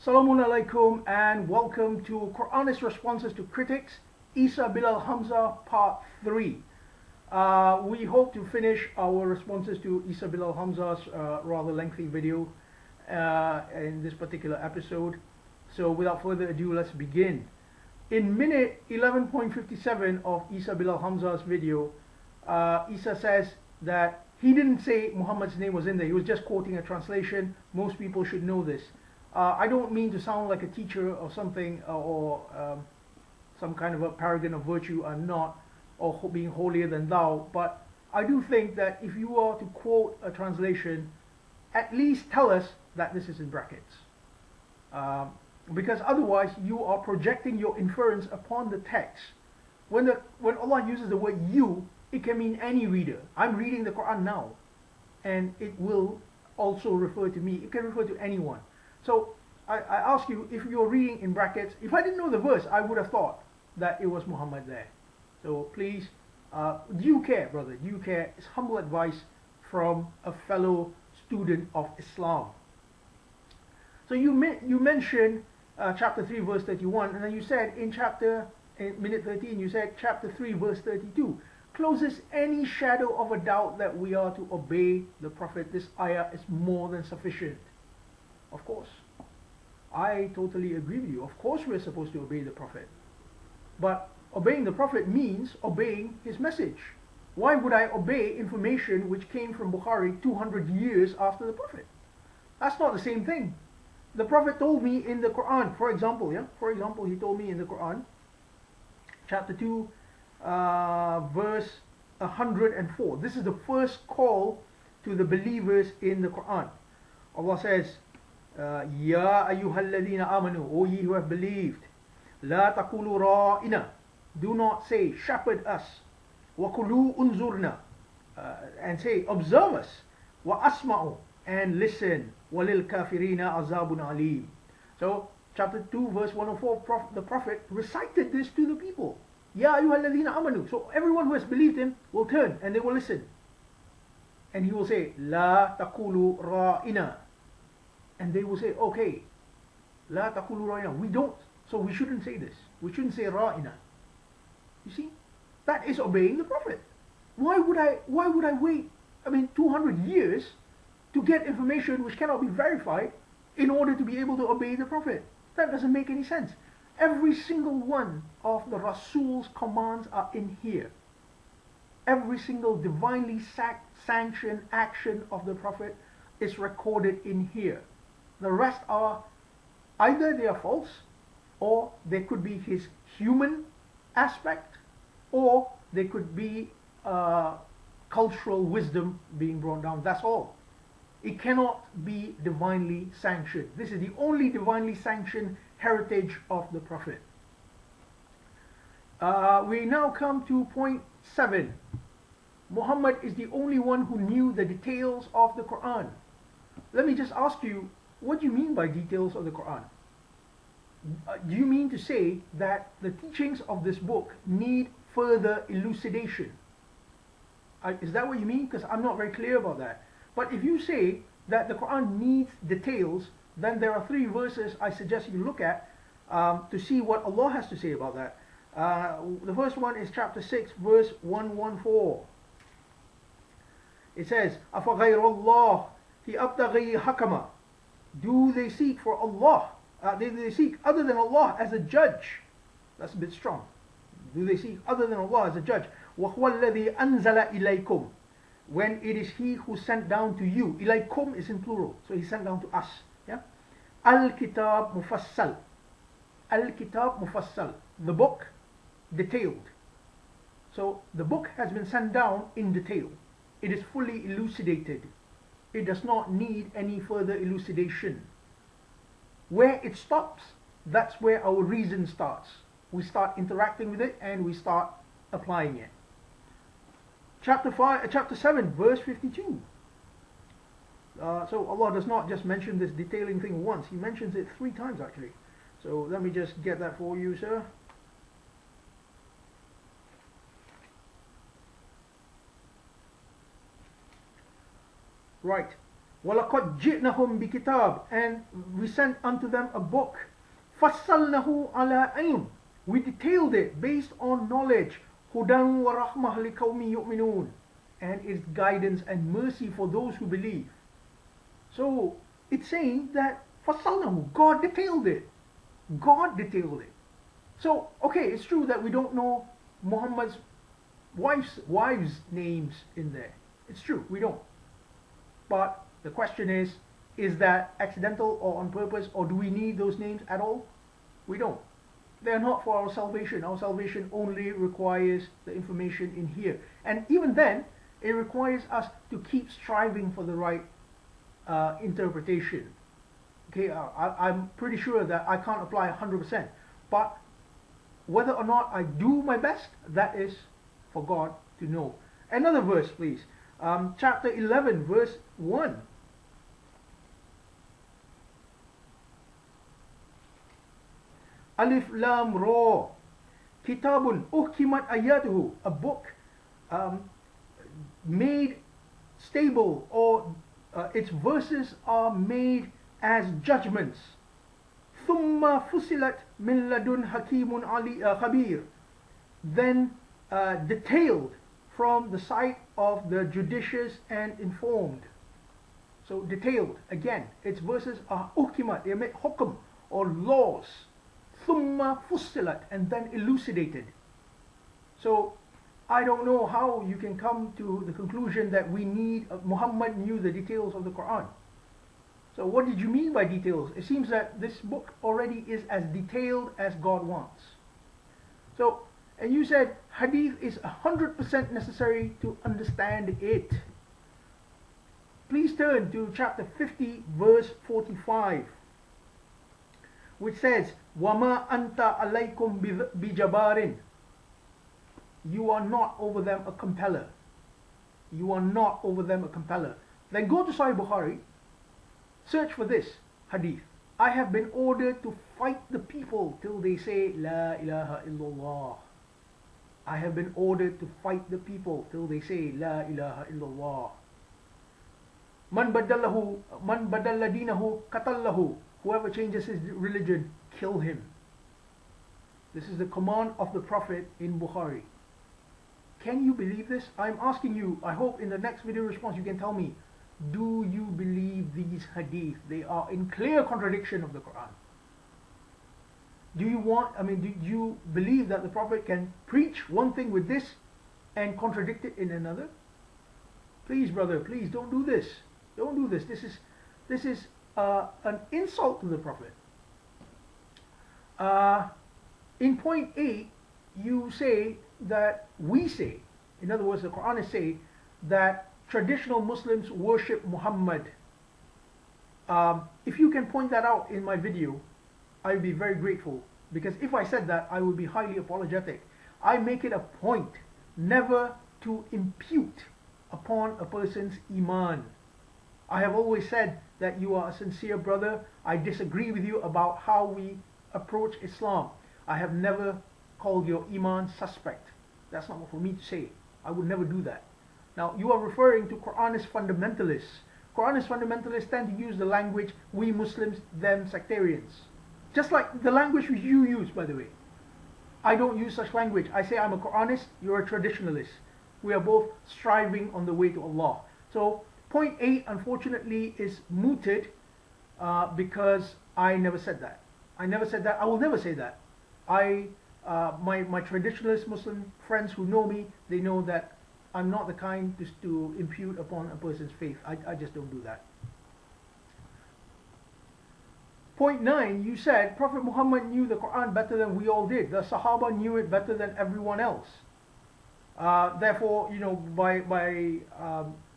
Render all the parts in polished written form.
Assalamu alaikum and welcome to Quranists Responses to Critics, Isa Bilal Hamza Part 3. We hope to finish our responses to Isa Bilal Hamza's rather lengthy video in this particular episode. So without further ado, let's begin. In minute 11.57 of Isa Bilal Hamza's video, Isa says that he didn't say Muhammad's name was in there. He was just quoting a translation. Most people should know this. I don't mean to sound like a teacher or something, or some kind of a paragon of virtue. I'm not, or being holier than thou. But I do think that if you are to quote a translation, at least tell us that this is in brackets. Because otherwise you are projecting your inference upon the text. When Allah uses the word you, it can mean any reader. I'm reading the Quran now, and it will also refer to me. It can refer to anyone. So I ask you, if you're reading in brackets, if I didn't know the verse, I would have thought that it was Muhammad there. So please, do you care, brother? Do you care? It's humble advice from a fellow student of Islam. So you mentioned chapter 3 verse 31, and then you said in minute 13, you said chapter 3 verse 32 closes any shadow of a doubt that we are to obey the Prophet. This ayah is more than sufficient. Of course, I totally agree with you. Of course we're supposed to obey the Prophet. But obeying the Prophet means obeying his message. Why would I obey information which came from Bukhari 200 years after the Prophet? That's not the same thing. The Prophet told me in the Quran, for example, he told me in the Quran, chapter 2, verse 104. This is the first call to the believers in the Quran. Allah says, Ya ayyuhalladhina amanu, O ye who have believed, La taqulu ra'ina, do not say shepherd us, wa qulu unzurna, and say observe us, wa asma'u, and listen, walil kafirina azabun alim. So chapter 2 verse 104, the Prophet recited this to the people. Ya ayyuhalladhina amanu. So everyone who has believed him will turn and they will listen, and he will say La taqulu ra'ina, and they will say, okay, La taqulu ra'ina, we don't, so we shouldn't say this. We shouldn't say ra'ina. You see, that is obeying the Prophet. Why would I wait, 200 years to get information which cannot be verified in order to be able to obey the Prophet? That doesn't make any sense. Every single one of the Rasul's commands are in here. Every single divinely sanctioned action of the Prophet is recorded in here. The rest are either they are false, or they could be his human aspect, or they could be cultural wisdom being brought down. That's all. It cannot be divinely sanctioned. This is the only divinely sanctioned heritage of the Prophet. We now come to point 7. Muhammad is the only one who knew the details of the Quran. Let me just ask you, what do you mean by details of the Quran? Do you mean to say that the teachings of this book need further elucidation? Is that what you mean? Because I'm not very clear about that. But if you say that the Quran needs details, then there are 3 verses I suggest you look at to see what Allah has to say about that. The first one is chapter 6 verse 114. It says, أَفَغَيْرَ اللَّهِ أَبْتَغِي حَكَمًا. Do they seek for Allah? They seek other than Allah as a judge? That's a bit strong. Do they seek other than Allah as a judge? وَهُوَ الَّذِي أَنزَلَ إِلَيْكُمْ. When it is He who sent down to you. Ilaykum is in plural, so He sent down to us. Yeah. Al-Kitab Mufassal. Al-Kitab Mufassal. The book, detailed. So the book has been sent down in detail. It is fully elucidated. It does not need any further elucidation. Where it stops, that's where our reason starts. We start interacting with it and we start applying it. Chapter 7 verse 52. So Allah does not just mention this detailing thing once. He mentions it 3 times actually. So let me just get that for you, sir. Right. وَلَقَدْ جِئْنَهُمْ بِكِتَابٍ, and we sent unto them a book. فَصَّلْنَهُ عَلَىٰ عِلْمٍ, we detailed it based on knowledge. هُدًى وَرَحْمَةً لِقَوْمٍ يُؤْمِنُونَ, and its guidance and mercy for those who believe. So it's saying that فَصَّلْنَهُ, God detailed it. God detailed it. So, okay, it's true that we don't know Muhammad's wives' names in there. It's true, we don't. But the question is that accidental or on purpose, or do we need those names at all? We don't. They're not for our salvation. Our salvation only requires the information in here. And even then, it requires us to keep striving for the right interpretation. Okay, I'm pretty sure that I can't apply 100%. But whether or not I do my best, that is for God to know. Another verse, please. Chapter 11, verse 1. Alif Lam Ra, Kitabun Uhkimat Ayatuhu, a book made stable, or its verses are made as judgments. Thumma fusilat min ladun hakimun ali khabir, then detailed from the side of the judicious and informed. So detailed, again, its verses are uhkimat, they make hukm or laws. Thumma fusilat, and then elucidated. So I don't know how you can come to the conclusion that Muhammad knew the details of the Quran. So what did you mean by details? It seems that this book already is as detailed as God wants. So, and you said hadith is 100% necessary to understand it. Please turn to chapter 50, verse 45, which says, وَمَا أَنْتَ عَلَيْكُمْ بِجَبَارٍ, you are not over them a compeller. You are not over them a compeller. Then go to Sahih Bukhari, search for this hadith. I have been ordered to fight the people till they say La ilaha illallah. I have been ordered to fight the people till they say La ilaha illallah. Man badalla dinahu qatallahu, whoever changes his religion, kill him. This is the command of the Prophet in Bukhari. Can you believe this? I'm asking you. I hope in the next video response you can tell me, do you believe these hadith? They are in clear contradiction of the Quran. Do you believe that the Prophet can preach one thing with this and contradict it in another? Please, brother, please don't do this. Don't do this. This is an insult to the Prophet. In point 8, you say that in other words, the Quranists say that traditional Muslims worship Muhammad. If you can point that out in my video, I would be very grateful, because if I said that, I would be highly apologetic. I make it a point never to impute upon a person's iman. I have always said that you are a sincere brother. I disagree with you about how we approach Islam. I have never called your iman suspect. That's not for me to say. I would never do that. Now, you are referring to Quranist fundamentalists. Quranist fundamentalists tend to use the language, we Muslims, them sectarians. Just like the language which you use, by the way. I don't use such language. I say I'm a Quranist, you're a traditionalist. We are both striving on the way to Allah. So, point 8, unfortunately, is mooted because I never said that. I never said that. I will never say that. My traditionalist Muslim friends who know me, they know that I'm not the kind to impute upon a person's faith. I just don't do that. Point 9, you said Prophet Muhammad knew the Quran better than we all did. The Sahaba knew it better than everyone else. Therefore, by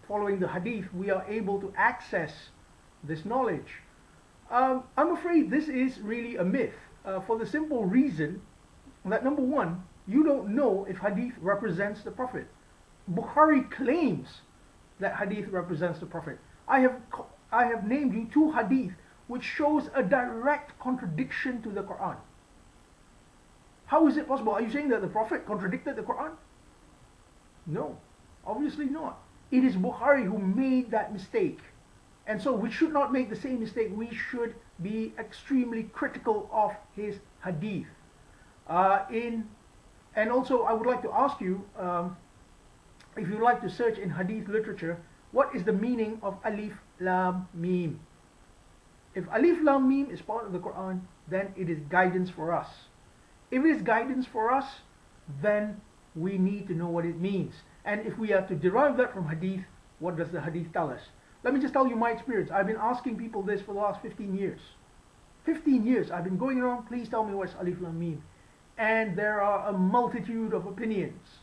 following the hadith, we are able to access this knowledge. I'm afraid this is really a myth, for the simple reason that, number one, you don't know if hadith represents the Prophet. Bukhari claims that hadith represents the Prophet. I have named you 2 hadith which shows a direct contradiction to the Quran. How is it possible? Are you saying that the Prophet contradicted the Quran? No, obviously not. It is Bukhari who made that mistake. And so we should not make the same mistake. We should be extremely critical of his hadith. And also I would like to ask you, if you like to search in hadith literature, what is the meaning of alif lam mim? If alif lam mim is part of the Quran, then it is guidance for us. If it is guidance for us, then we need to know what it means. And if we are to derive that from hadith, what does the hadith tell us? Let me just tell you my experience. I've been asking people this for the last 15 years. 15 years I've been going around, please tell me what's alif lam mim. And there are a multitude of opinions.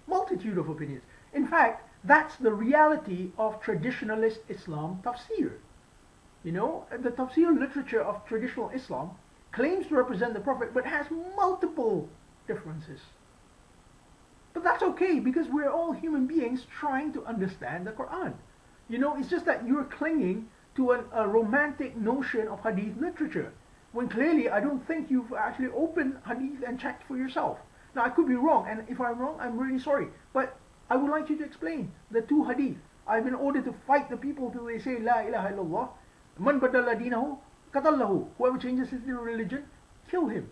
Multitude of opinions. In fact, that's the reality of traditionalist Islam tafsir. You know, the tafsir literature of traditional Islam claims to represent the Prophet, but has multiple differences. But that's okay, because we're all human beings trying to understand the Quran. You know, it's just that you're clinging to a romantic notion of hadith literature, when clearly I don't think you've actually opened hadith and checked for yourself. Now, I could be wrong, and if I'm wrong, I'm really sorry. But I would like you to explain the two hadith. I've been ordered to fight the people till they say La ilaha illallah. Man badala dinahu qatallahu. Whoever changes his religion, kill him.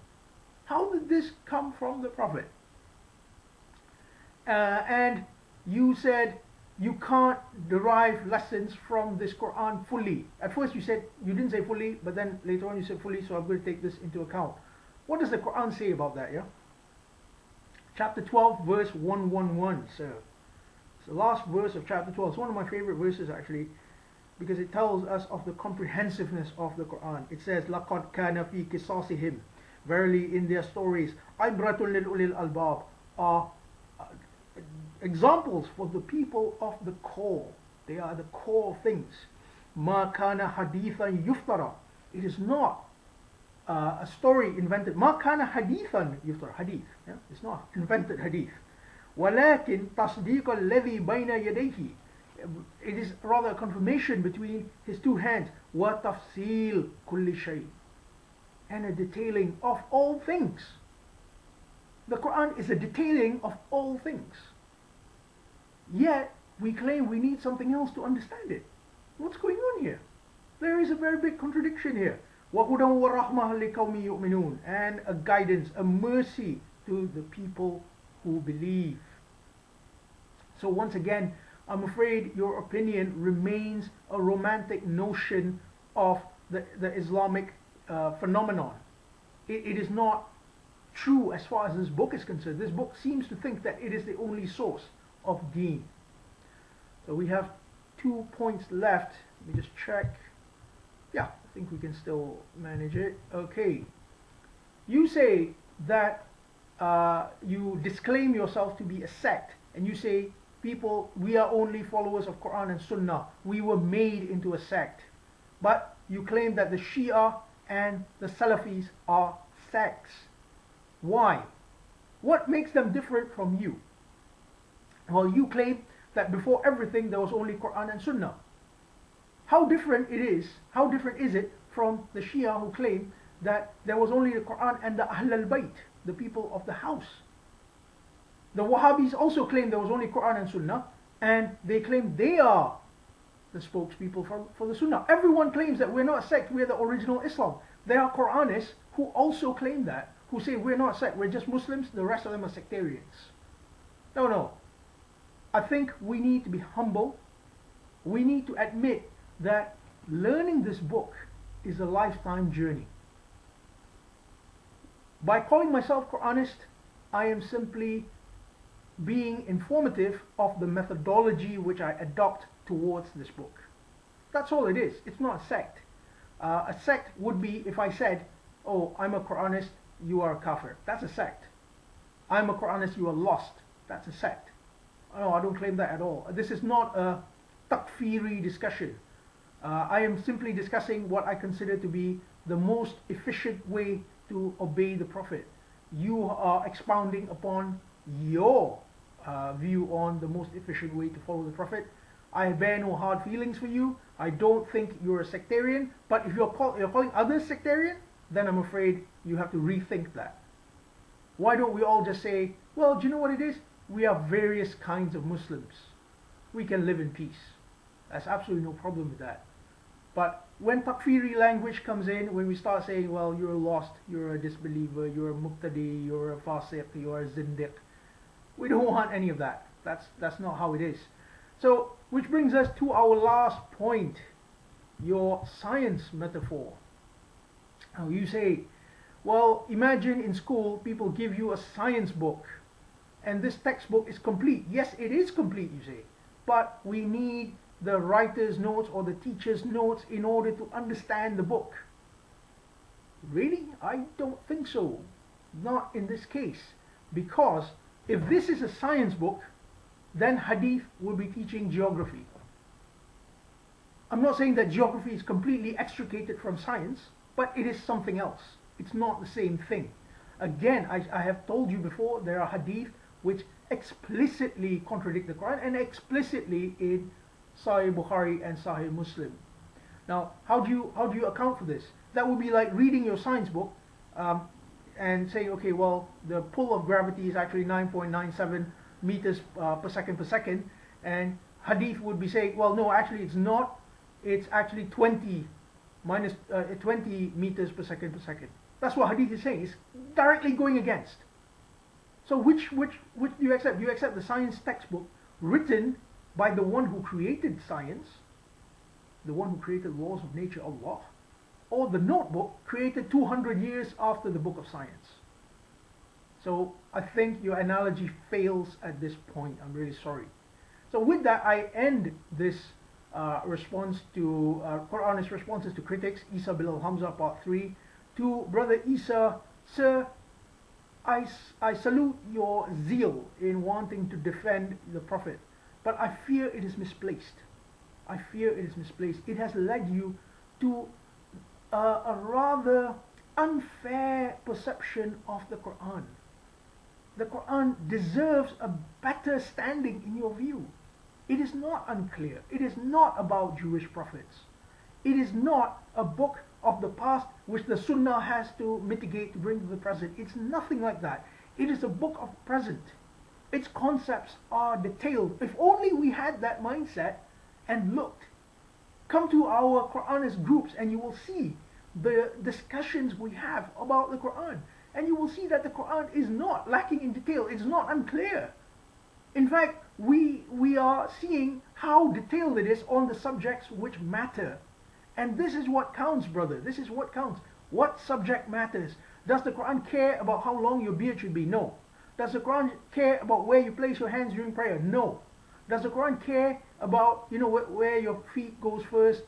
How did this come from the Prophet? And you said you can't derive lessons from this Quran fully. At first you said, you didn't say fully, but then later on you said fully, so I'm going to take this into account. What does the Quran say about that, yeah? Chapter 12, verse 111, sir. It's the last verse of chapter 12. It's one of my favorite verses, actually, because it tells us of the comprehensiveness of the Quran. It says, لَقَدْ كَانَ فِي قِصَاصِهِمْ. Verily, in their stories, عِبْرَةٌ لِلْأُولِي الْأَلْبَابِ, are examples for the people of the core. They are the core things. مَا كَانَ حَدِيثًا يُفْتَرَى. It is not a story invented. مَا كَانَ حَدِيثًا يُفْتَرَى. Hadith. Yeah? It's not invented hadith. وَلَكِنْ تَصْدِيقَ الَّذِي بَيْنَ يَدَيْهِ. It is rather a confirmation between his two hands. وَتَفْصِيلُ كُلِّ شَيْءٍ. And a detailing of all things. The Quran is a detailing of all things. Yet, we claim we need something else to understand it. What's going on here? There is a very big contradiction here. وَهُدًى وَرَحْمَةً لِقَوْمٍ يُؤْمِنُونَ. And a guidance, a mercy to the people who believe. So once again, I'm afraid your opinion remains a romantic notion of the Islamic phenomenon. It is not true as far as this book is concerned. This book seems to think that it is the only source of deen. So we have 2 points left. Let me just check. Yeah, I think we can still manage it. Okay. You say that you disclaim yourself to be a sect, and you say, people, we are only followers of Quran and Sunnah. We were made into a sect. But you claim that the Shia and the Salafis are sects. Why? What makes them different from you? Well, you claim that before everything there was only Quran and Sunnah. How different is it from the Shia who claim that there was only the Quran and the Ahl al-Bayt, the people of the house? The Wahhabis also claim there was only Quran and Sunnah, and they claim they are the spokespeople for the Sunnah. Everyone claims that we're not a sect, we're the original Islam. There are Quranists who also claim that, who say we're not a sect, we're just Muslims, the rest of them are sectarians. No. I think we need to be humble. We need to admit that learning this book is a lifetime journey. By calling myself Quranist, I am simply being informative of the methodology which I adopt towards this book. That's all it is. It's not a sect. A sect would be if I said, oh, I'm a Quranist, you are a kafir. That's a sect. I'm a Quranist, you are lost. That's a sect. No, I don't claim that at all. This is not a takfiri discussion. I am simply discussing what I consider to be the most efficient way to obey the Prophet. You are expounding upon your view on the most efficient way to follow the Prophet. I bear no hard feelings for you. I don't think you're a sectarian. But if you're calling others sectarian, then I'm afraid you have to rethink that. Why don't we all just say, well, do you know what it is? We are various kinds of Muslims. We can live in peace. There's absolutely no problem with that. But when takfiri language comes in, when we start saying, well, you're lost, you're a disbeliever, you're a muqtadi, you're a fasiq, you're a zindiq, we don't want any of that. That's not how it is. So, which brings us to our last point, your science metaphor. Now you say, well, imagine in school people give you a science book and this textbook is complete. Yes, it is complete, you say, but we need the writer's notes or the teacher's notes in order to understand the book. Really? I don't think so. Not in this case. Because if this is a science book, then hadith will be teaching geography. I'm not saying that geography is completely extricated from science, but it is something else. It's not the same thing. Again, I have told you before, there are hadith which explicitly contradict the Quran and explicitly in Sahih Bukhari and Sahih Muslim. Now, how do you account for this? That would be like reading your science book and saying, okay, well, the pull of gravity is actually 9.97 meters per second, and hadith would be saying, well, no, actually it's not. It's actually 20 meters per second. That's what hadith is saying. It's directly going against. So which do you accept? Do you accept the science textbook written by the one who created science, the one who created laws of nature, Allah, or the notebook created 200 years after the book of science? So I think your analogy fails at this point. I'm really sorry. So with that, I end this response to Quranist responses to critics, Isa Bilal Hamza, part 3. To Brother Isa, sir, I salute your zeal in wanting to defend the Prophet, but I fear it is misplaced. I fear it is misplaced. It has led you to a rather unfair perception of the Quran. The Quran deserves a better standing in your view. It is not unclear. It is not about Jewish prophets. It is not a book of the past which the Sunnah has to mitigate to bring to the present. It's nothing like that. It is a book of present. Its concepts are detailed. If only we had that mindset and looked. Come to our Quranist groups and you will see the discussions we have about the Quran. And you will see that the Quran is not lacking in detail. It's not unclear. In fact, we are seeing how detailed it is on the subjects which matter. And this is what counts, brother. This is what counts. What subject matters? Does the Quran care about how long your beard should be? No. Does the Quran care about where you place your hands during prayer? No. Does the Quran care about, where your feet goes first,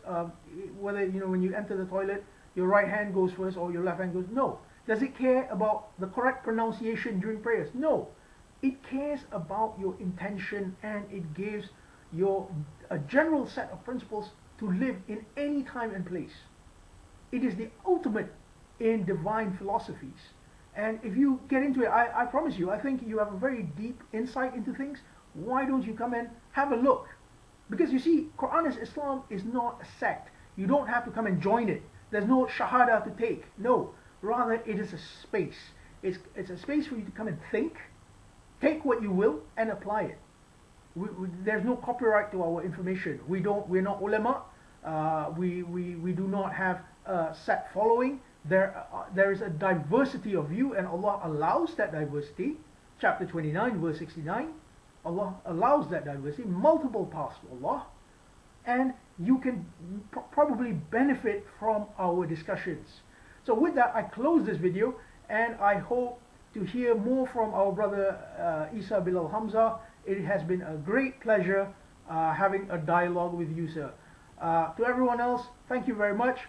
whether, when you enter the toilet, your right hand goes first or your left hand goes? No. Does it care about the correct pronunciation during prayers? No. It cares about your intention, and it gives a general set of principles to live in any time and place. It is the ultimate in divine philosophies. And if you get into it, I promise you, I think you have a very deep insight into things. Why don't you come and have a look? Because you see, Quranist Islam is not a sect. You don't have to come and join it. There's no shahada to take. No. Rather, it is a space. It's a space for you to come and think, take what you will, and apply it. There's no copyright to our information. We're not ulama. We do not have a set following. There is a diversity of view, and Allah allows that diversity. Chapter 29, verse 69. Allah allows that diversity, multiple paths to Allah, and you can probably benefit from our discussions. So with that, I close this video, and I hope to hear more from our brother Isa Bilal Hamza. It has been a great pleasure having a dialogue with you, sir. To everyone else, thank you very much.